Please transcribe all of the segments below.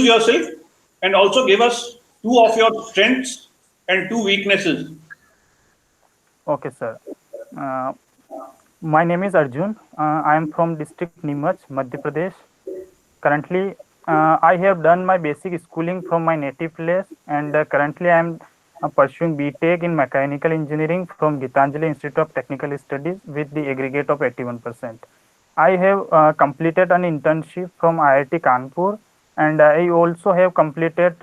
introduce yourself and also give us two of your strengths and two weaknesses. Okay, sir. Uh, my name is Arjun. I am from district Nimach, Madhya Pradesh. Currently, I have done my basic schooling from my native place, and currently I am pursuing BTech in Mechanical Engineering from Gitanjali Institute of Technical Studies with the aggregate of 81%. I have completed an internship from IIT Kanpur, and I also have completed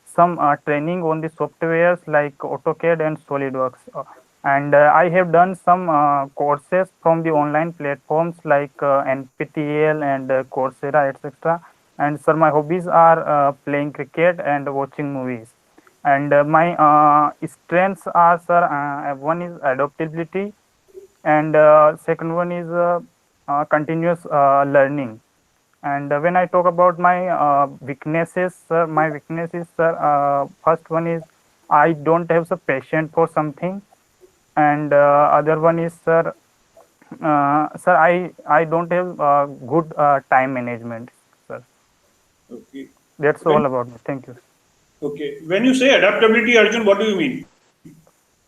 some training on the softwares like AutoCAD and SolidWorks. And I have done some courses from the online platforms like NPTEL and Coursera, etc. And sir, my hobbies are playing cricket and watching movies. And my strengths are, sir, one is adaptability, and second one is continuous learning. And when I talk about my weaknesses, my weaknesses, sir, first one is I don't have the patience for something, and other one is, sir, I don't have good time management, sir. Okay. That's When all about me. Thank you. okay, when you say adaptability, Arjun, what do you mean?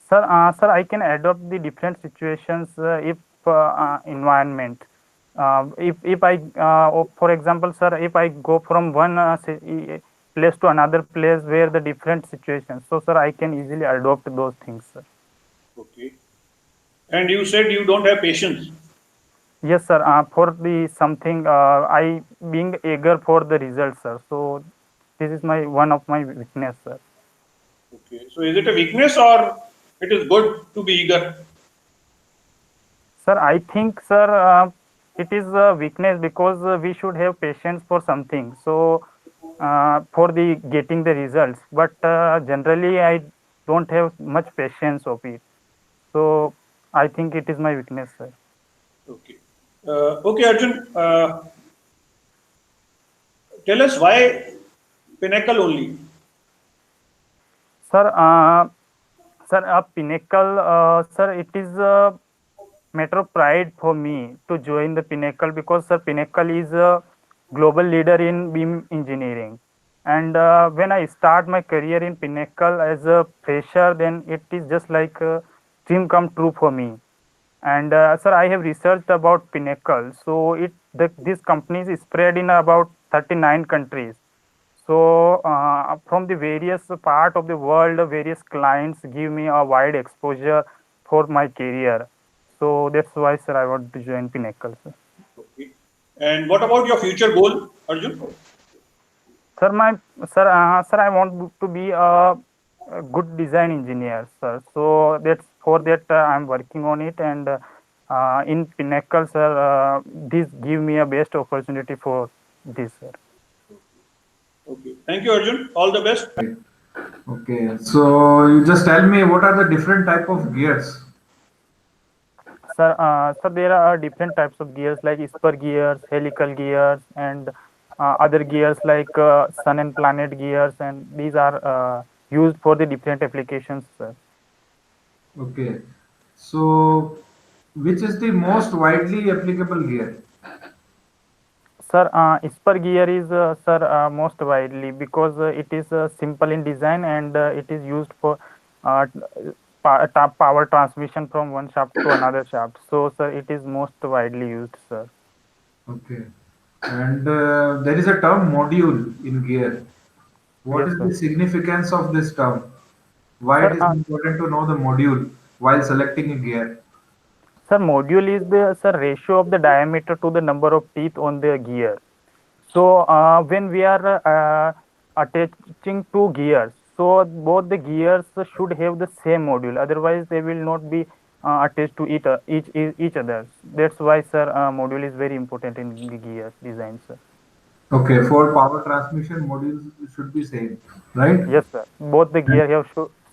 Sir, I can adopt the different situations if environment. If I, for example, sir, if I go from one place to another place where the different situations, so sir, I can easily adopt those things, sir. Okay. And you said you don't have patience. Yes, sir. For the something, I being eager for the results, sir. So this is my one of my weakness, sir. Okay. So is it a weakness or it is good to be eager? Sir, I think, sir, it is a weakness because we should have patience for something. So for the getting the results, but generally I don't have much patience of it. So I think it is my weakness, sir. Okay. Okay, Arjun. Tell us why Pinnacle only. Sir, sir, a Pinnacle, sir, it is a matter of pride for me to join the Pinnacle because sir, Pinnacle is a global leader in beam engineering. And when I start my career in Pinnacle as a fresher, then it is just like a dream come true for me. And sir, I have researched about Pinnacle. So this company is spread in about 39 countries. So from the various part of the world, various clients give me a wide exposure for my career. So that's why, sir, I want to join Pinnacle, sir. Okay. And what about your future goal, Arjun? Sir, sir, I want to be a good design engineer, sir. So that's for that I'm working on it, and in Pinnacle, sir, this give me a best opportunity for this, sir. Okay. Thank you, Arjun. All the best. Right. Okay. So you just tell me what are the different type of gears? Sir, there are different types of gears like spur gears, helical gears, and other gears like sun and planet gears, and these are used for the different applications, sir. Okay. So which is the most widely applicable gear? Sir, spur gear is, sir, most widely because it is simple in design, and it is used for uh, power transmission from one shaft to another shaft. So, sir, it is most widely used, sir. Okay. And there is a term module in gear. What Yes, is sir. the significance of this term? Why Sir, it is important to know the module while selecting a gear? Sir, module is the, sir, ratio of the diameter to the number of teeth on the gear. So when we are attaching two gears, so both the gears should have the same module. Otherwise, they will not be attached to each other. That's why, sir, module is very important in the gear design, sir. Okay, for power transmission modules should be same, right? Yes, sir. Both the gear have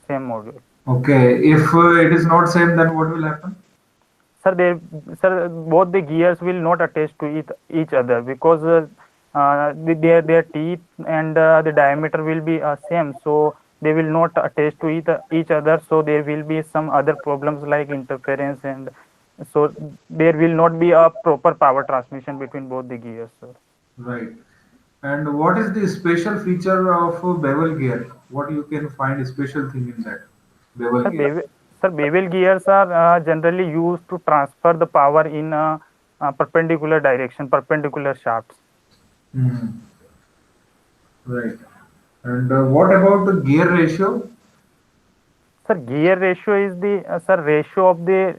same module. Okay, if it is not same, then what will happen? Sir, both the gears will not attach to each other because their teeth and the diameter will be same, so they will not attach to each other. So there will be some other problems like interference, and so there will not be a proper power transmission between both the gears, sir. Right. And what is the special feature of bevel gear? What you can find a special thing in that bevel Sir, gear? bevel gears are generally used to transfer the power in a perpendicular direction, perpendicular shafts. Hmm. Right. And what about the gear ratio? Sir, gear ratio is the ratio of the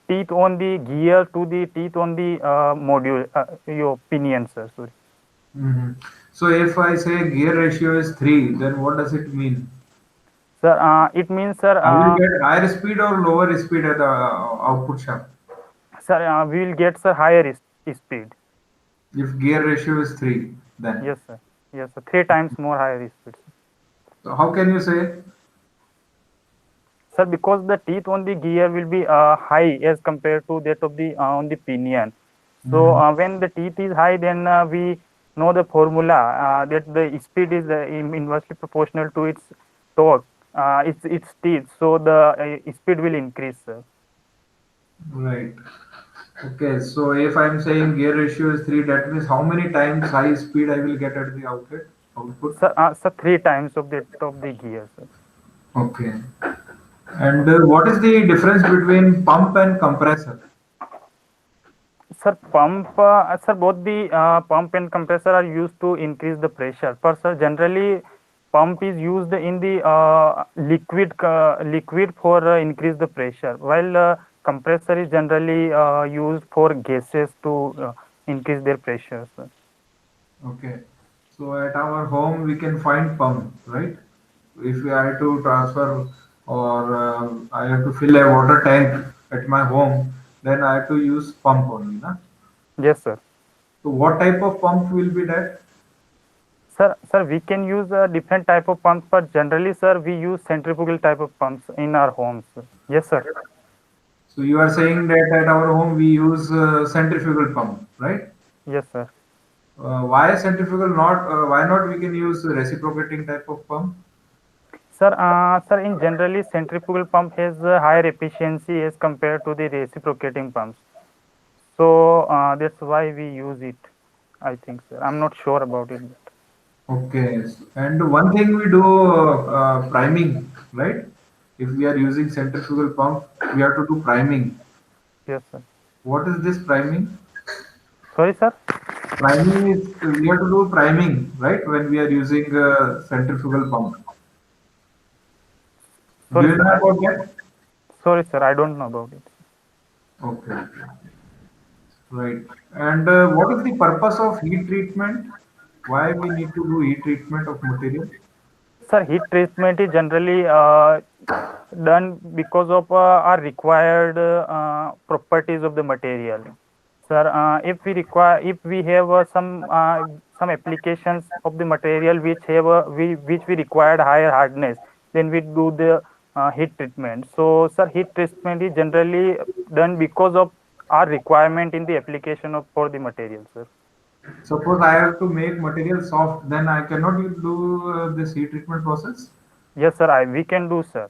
teeth on the gear to the teeth on the module, your pinion, sir. Sorry. Mhm. So if I say gear ratio is 3, then what does it mean? Sir, it means, sir, I will get higher speed or lower speed at the output shaft we will get, sir, higher speed. if gear ratio is 3, then. Yes, sir. Yes, sir. 3 times more higher speed. So how can you say? Sir, because the teeth on the gear will be high as compared to that of the on the pinion. So Mhm. when the teeth is high, then we know the formula that the speed is inversely proportional to its torque, its teeth. So the speed will increase, sir. Right. Okay, so if I'm saying gear ratio is 3, that means how many times high speed I will get at the output? So 3 times of the gear, sir. Okay. And what is the difference between pump and compressor? Sir, both the pump and compressor are used to increase the pressure. But sir, generally, pump is used in the liquid for increase the pressure, while compressor is generally used for gases to increase their pressure, sir. Okay. So at our home we can find pump, right? If we are to transfer or I have to fill a water tank at my home, then I have to use pump only, na? Yes, sir. So what type of pump will be that? Sir, we can use a different type of pumps, but generally, sir, we use centrifugal type of pumps in our homes, sir. Yes, sir. So you are saying that at our home we use centrifugal pump, right? Yes, sir. Why centrifugal? Not why not we can use reciprocating type of pump? Sir, in generally, centrifugal pump has a higher efficiency as compared to the reciprocating pumps. So that's why we use it. I think, sir. I'm not sure about it. Okay, and one thing we do priming, right? If we are using centrifugal pump, we have to do priming. Yes, sir. What is this priming? Sorry, sir. Priming is we have to do priming, right? When we are using centrifugal pump. Do Sorry, you sir. know about that? Sorry, sir. I don't know about it. Okay, right. And what is the purpose of heat treatment? Why we need to do heat treatment of material? Sir, heat treatment is generally done because of our required properties of the material. Sir, if we have some applications of the material which we required higher hardness, then we do the heat treatment. So, sir, heat treatment is generally done because of our requirement in the application of for the material, sir. Suppose I have to make material soft, then I cannot do this heat treatment process. Yes, sir. We can do, sir.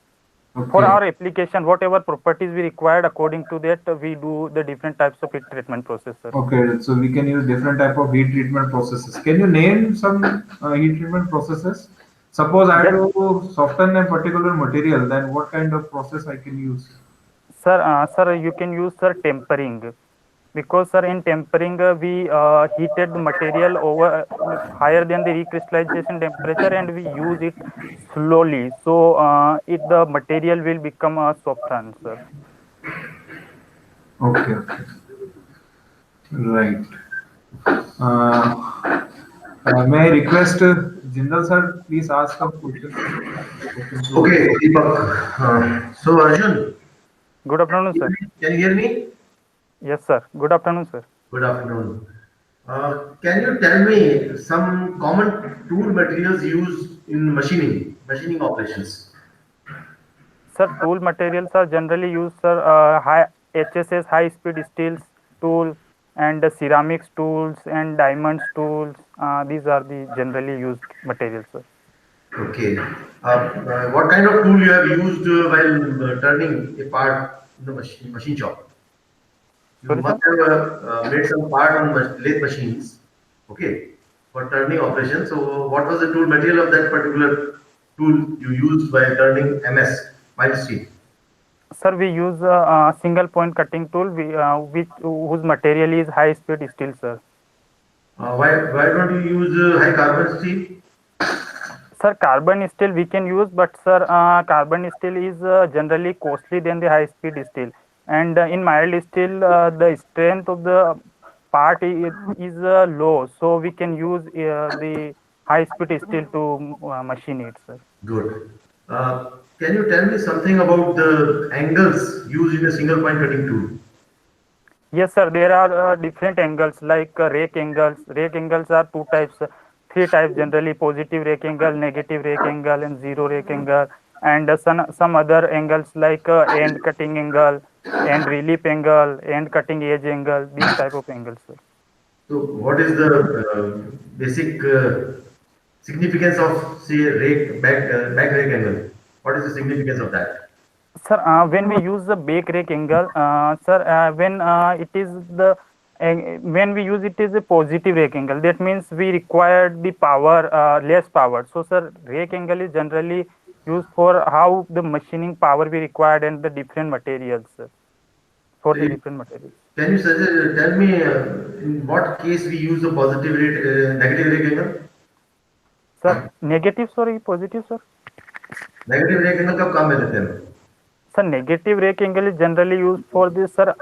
For Okay, our application, whatever properties we required, according to that, we do the different types of heat treatment process, sir. okay. So we can use different type of heat treatment processes. Can you name some heat treatment processes? Suppose I have Yes, to soften a particular material, then what kind of process I can use? sir, you can use, sir, tempering, because, sir, in tempering we heated the material over higher than the recrystallization temperature, and we use it slowly, so it the material will become a softened, sir. Okay, okay, right. Uh, may I request Jindal sir, please ask a question to. Okay, Deepak. So Arjun, Good afternoon, sir. can you hear me? Yes, sir. Good afternoon, sir. Good afternoon. Can you tell me some common tool materials used in machining operations? Sir, tool materials are generally used, sir. High HSS, high speed steels tool, and ceramics tools and diamonds tools. These are the generally used materials, sir. Okay. What kind of tool you have used while turning a part in the machine shop? You Sorry, must sir. have made some part on lathe machines. Okay. for turning operation. So what was the tool material of that particular tool you used while turning MS, mild steel? Sir, we use a single point cutting tool, which whose material is high speed steel, sir. Why don't you use high carbon steel? Sir, carbon steel we can use, but sir, carbon steel is generally costly than the high speed steel. And in mild steel, the strength of the part is low, so we can use the high speed steel to machine it, sir. Good. Can you tell me something about the angles used in a single point cutting tool? Yes, sir. There are different angles like rake angles. Rake angles are two types, three types generally: positive rake angle, negative rake angle, and zero rake angle. And some other angles like end cutting angle, end relief angle, end cutting edge angle. These type of angles, sir. So, what is the basic significance of say back rake angle? What is the significance of that? Sir, when we use the back rake angle, sir, when it is the when we use it is a positive rake angle, that means we require the power, less power. So, sir, rake angle is generally used for how the machining power we required and the different materials, sir, for the different materials. Can you tell me in what case we use the negative rake angle? Sir, negative, sorry, positive, sir. Negative rake angle कब काम में लेते हैं? Sir, negative rake angle is generally used for this, sir,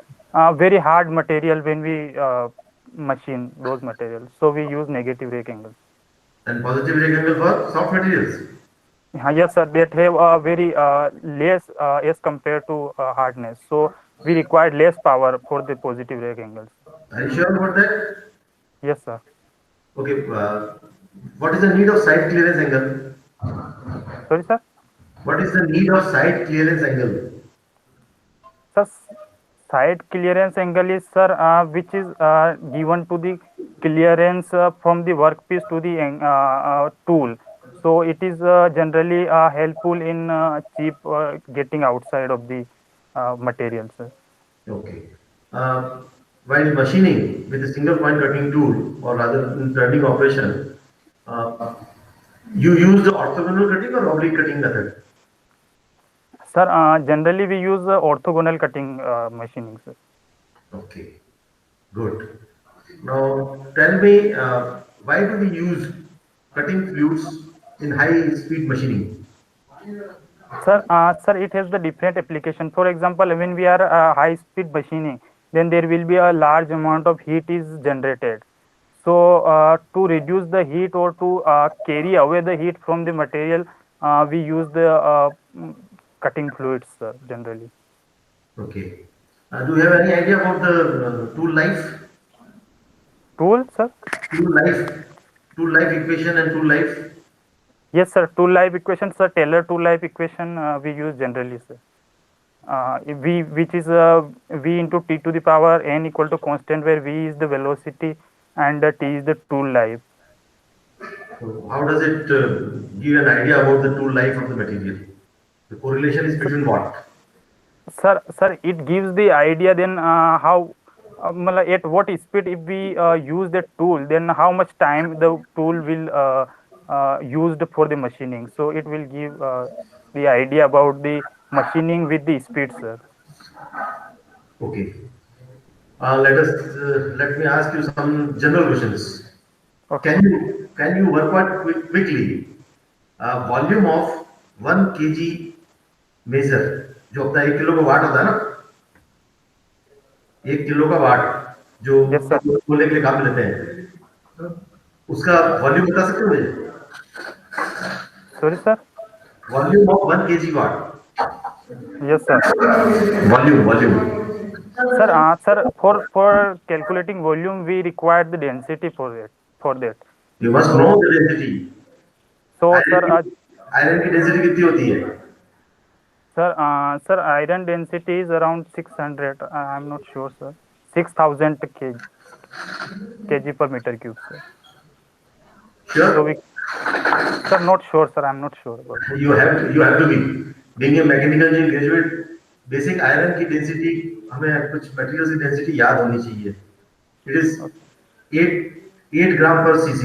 very hard material when we machine those materials. So we use negative rake angle. And positive rake angle for soft materials. Yes, sir, that have a very less as compared to hardness. So we require less power for the positive rake angles. Are you sure about that? Yes, sir. Okay. What is the need of side clearance angle? Sorry, sir. What is the need of side clearance angle? Sir, side clearance angle is, sir, which is given to the clearance from the workpiece to the tool. So it is generally helpful in cheap getting outside of the material, sir. Okay. While machining with a single point cutting tool, or rather in turning operation, you use the orthogonal cutting or oblique cutting method? Sir, generally we use orthogonal cutting machining, sir. Okay, good. Now tell me, why do we use cutting fluids in high-speed machining? Sir, it has the different application. For example, when we are high-speed machining, then there will be a large amount of heat is generated. So, to reduce the heat or to carry away the heat from the material, we use the cutting fluids, sir, generally. Okay. Do you have any idea about the tool life? Tool, sir? Tool life equation and tool life? Yes, sir. Tool life equation, sir. Taylor tool life equation we use generally, sir. Which is v into t to the power n equal to constant, where v is the velocity and t is the tool life. So how does it give an idea about the tool life of the material? The correlation is between what? Sir, it gives the idea then how at what speed if we use the tool, then how much time the tool will used for the machining. So it will give the idea about the machining with the speed, sir. Okay. Let me ask you some general questions. Okay. Can you work out quickly volume of 1 kg measure, जो अपना 1 kilo का वाट होता है ना, 1 kilo का वाट जो Yes, sir. खोलने के लिए काम में लेते हैं, उसका वॉल्यूम बता सकते हो मुझे? Sorry, sir. Volume of 1 kg watt. Yes, sir. Volume. Sir, for calculating volume, we require the density for it. For that. You must know the density. So, sir, Iron की density कितनी होती है? Sir, iron density is around 600. I'm not sure, sir. 6,000 kg per meter cube, sir. Sure. So sir, not sure, sir. I'm not sure about it. You have to be. Being a mechanical engineering graduate, basic iron की density हमें कुछ materials की density याद होनी चाहिए. It is 8 gram per cc.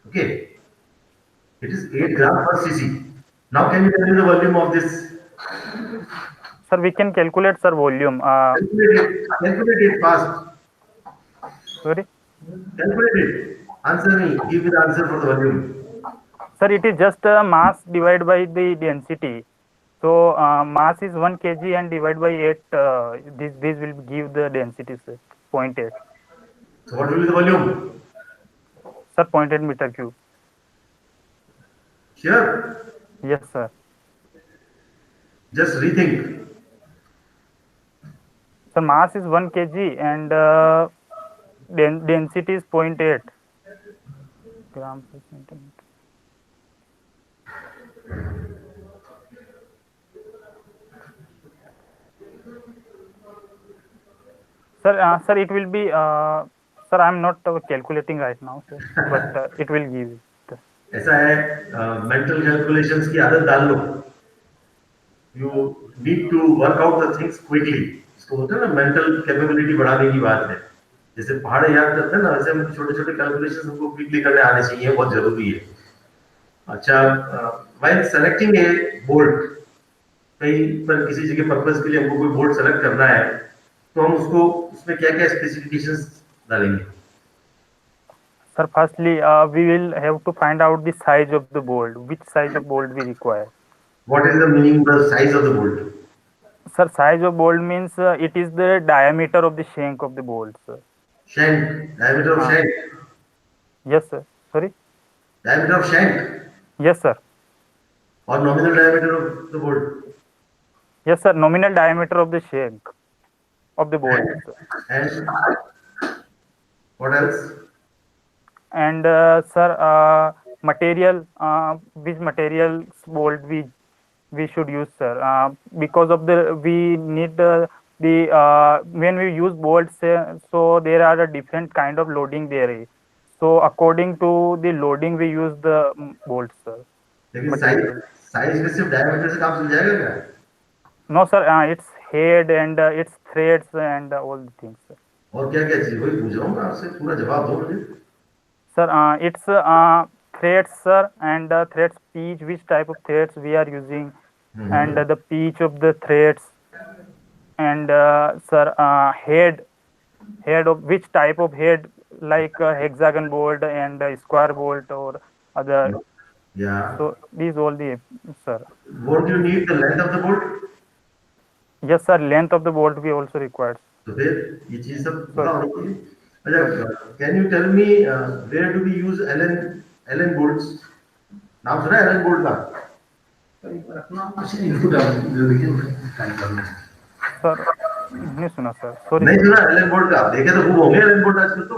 Okay, it is 8 gram per cc. Now can you tell me the volume of this? Sir, we can calculate, sir, volume. Calculate it fast. Sorry. Calculate it. Answer me. Give me the answer for the volume. Sir, it is just mass divided by the density. So mass is 1 kg and divided by 8. This will give the density, sir. 0.8. So what will be the volume? Sir, 0.8 meter cube. Sure. Yes, sir. Just rethink. So mass is 1 kg and density is 0.8 gram per centimeter. Sir, it will be. Sir, I'm not calculating right now, sir, but it will give it. ऐसा है mental calculations की आदत डाल लो. You need to work out the things quickly. इसको बोलते हैं ना mental capability बढ़ाने की बात है. जैसे पहाड़ याद करते हैं ना वैसे हम छोटे छोटे कैलकुलेशंस हमको क्विकली करने आने चाहिए, बहुत जरूरी है. अच्छा, while selecting a bolt, कहीं पर किसी जगह पर्पस के लिए हमको कोई बोल्ट सेलेक्ट करना है तो हम उसको उसमें क्या क्या स्पेसिफिकेशंस डालेंगे? Sir, firstly, we will have to find out the size of the bolt. Which size of bolt we require? What is the meaning the size of the bolt? Sir, size of bolt means it is the diameter of the shank of the bolt, sir. Shank, diameter of shank. Yes, sir. Sorry. Diameter of shank Yes, sir. or nominal diameter of the bolt. Yes, sir. Nominal diameter of the shank of the bolt, sir. And what else? And sir, material, which materials bolt we should use, sir, because of the we need the when we use bolts, so there are a different kind of loading there is. So according to the loading we use the bolts, sir. लेकिन size में सिर्फ diameter से काम चल जाएगा क्या? No, sir, it's head and its threads and all the things, sir. और क्या क्या चीज? वही पूछ रहा हूँ मैं आपसे, पूरा जवाब दो मुझे. Sir, it's threads, sir, and threads pitch, which type of threads we are using, and the pitch of the threads, and sir, head of which type of head, like hexagon bolt and square bolt or other. Yeah. So these all the, sir. Won't you need the length of the bolt? Yes, sir. Length of the bolt we also require. तो फिर ये चीज सब पता होनी चाहिए. अच्छा, can you tell me where do we use Allen bolts? नाम सुना है Allen bolt का? सर नहीं सुना, सर. सॉरी. नहीं सुना Allen bolt का? देखे तो खूब होंगे Allen bolt आजकल तो.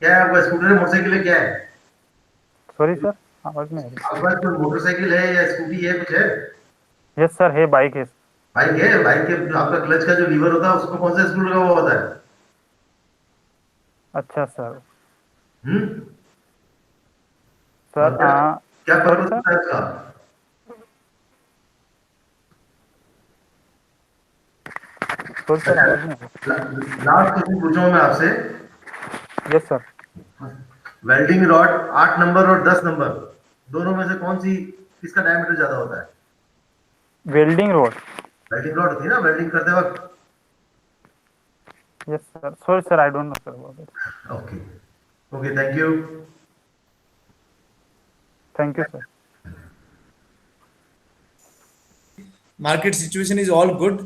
क्या है आपका स्कूटर है, मोटरसाइकिल है, क्या है? सॉरी सर, आवाज नहीं आ रही. आपका कोई मोटरसाइकिल है या स्कूटी है, कुछ है? यस सर, है, बाइक है. बाइक है, बाइक के आपका क्लच का जो लीवर होता है उसको कौन सा स्क्रू लगा हुआ होता है? अच्छा सर. सर क्या पर्पस होता है इसका? तो सर आवाज नहीं आ रही. लास्ट क्वेश्चन पूछूं मैं आपसे. Yes sir. Welding rod 8 number और 10 नंबर दोनों में से कौन सी, किसका डायमीटर ज्यादा होता है? Welding road. वेल्डिंग रॉड होती है ना वेल्डिंग करते वक्त. Yes sir. Sorry sir, I don't know sir about it. Okay okay, thank you. Thank you sir. Market situation is all good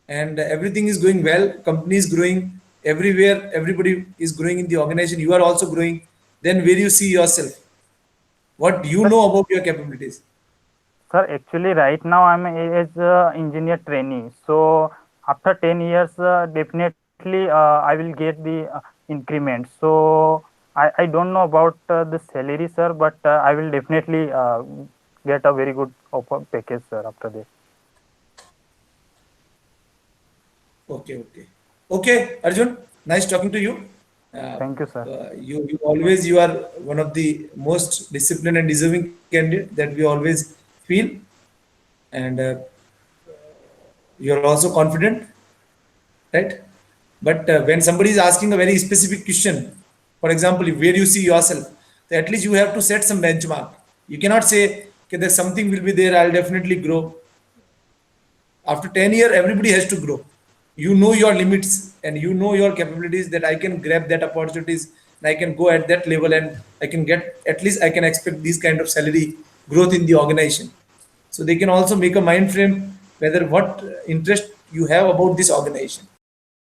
and everything is going well. Company is growing everywhere. Everybody is growing in the organization. You are also growing. Then where do you see yourself? What you know about your capabilities? Sir, actually right now I'm as engineer trainee. So after 10 years, definitely I will get the increment. So I don't know about the salary, sir, but I will definitely get a very good offer package, sir, after this. Okay, Arjun, nice talking to you. Thank you, sir. You are one of the most disciplined and deserving candidate that we always feel, and you are also confident, right? But when somebody is asking a very specific question, for example, where you see yourself, So at least you have to set some benchmark. You cannot say, okay, there's something will be there, I'll definitely grow. After 10 years, everybody has to grow. You know your limits and you know your capabilities, that I can grab that opportunities and I can go at that level, and I can get, at least I can expect this kind of salary growth in the organization. So they can also make a mind frame whether what interest you have about this organization.